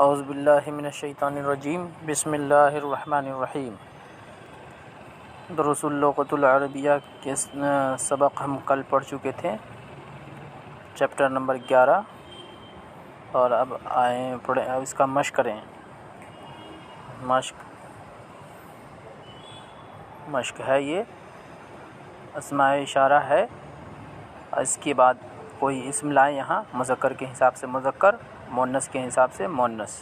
اعوذ باللہ من الشیطان الرجیم بسم اللہ الرحمن الرحیم۔ دروس اللغۃ العربیہ کے سبق ہم کل پڑھ چکے تھے، چیپٹر نمبر 11، اور اب آئیں پڑھیں، اب اس کا مشق کریں۔ مشق ہے یہ اسماء اشارہ ہے، اس کے بعد کوئی اسم لائیں یہاں، مذکر کے حساب سے مذکر، مؤنث کے حساب سے مؤنث۔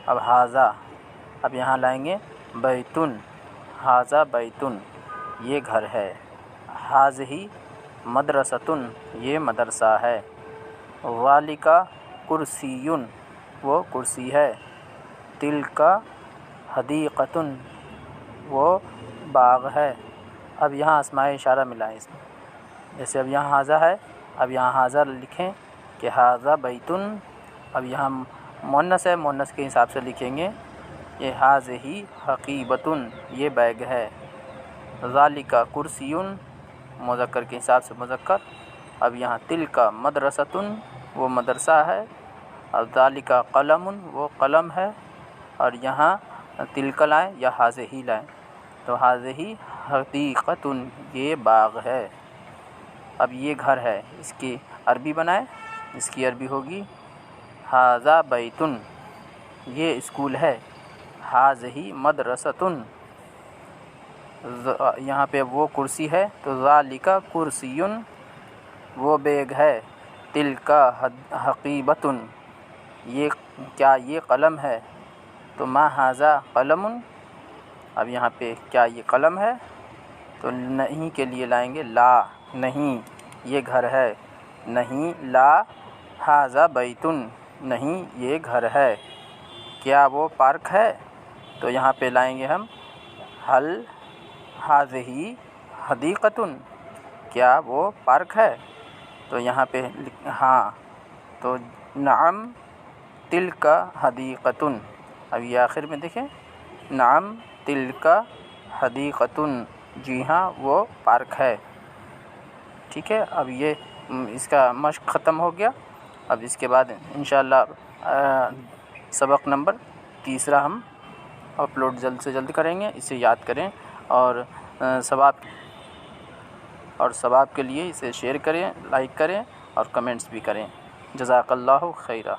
اب ھذا، اب یہاں لائیں گے بیتن، ھذا بیتن، یہ گھر ہے۔ ھذہ مدرستن، یہ مدرسہ ہے۔ ذالک کرسی، وہ کرسی ہے۔ تلک حدیقۃ، وہ باغ ہے۔ اب یہاں اسماء اشارہ ملائیں، اس میں جیسے اب یہاں ھذا ہے، اب یہاں ھذا لکھیں کہ ھذا بیتن۔ اب یہاں مؤنث ہے، مؤنث کے حساب سے لکھیں گے یہ ھذہ حقیبۃ، یہ بیگ ہے۔ ذالک کرسی، مذکر کے حساب سے مذکر۔ اب یہاں تلک مدرستٌ، وہ مدرسہ ہے۔ اور ذالک قلم، وہ قلم ہے۔ اور یہاں تلک لائیں یا ھذہ لائیں، تو ھذہ حدیقۃ، یہ باغ ہے۔ اب یہ گھر ہے، اس کی عربی بنائیں، اس کی عربی ہوگی ھذا بیتن، یہ اسکول ہے۔ ھذہ مدرستٌ، یہاں پہ وہ کرسی ہے تو ذالک کرسی، وہ بیگ ہے۔ تلک حقیبۃ، یہ کیا یہ قلم ہے، تو ما ھذا قلم، اب یہاں پہ کیا یہ قلم ہے، تو نہیں کے لیے لائیں گے لا، نہیں یہ گھر ہے۔ نہیں لا ھذا بیتن، نہیں یہ گھر ہے۔ کیا وہ پارک ہے، تو یہاں پہ لائیں گے ہم حل ھذہ حدیقۃ، کیا وہ پارک ہے، تو یہاں پہ ہاں، تو نعم تلک حدیقۃ۔ اب یہ آخر میں دیکھیں نعم تلک حدیقۃ، جی ہاں وہ پارک ہے۔ ٹھیک ہے، اب یہ اس کا مشق ختم ہو گیا۔ اب اس کے بعد انشاءاللہ سبق نمبر 3 ہم اپلوڈ جلد سے جلد کریں گے، اسے یاد کریں اور ثواب کے لیے اسے شیئر کریں، لائک کریں اور کمنٹس بھی کریں۔ جزاک اللہ خیرہ۔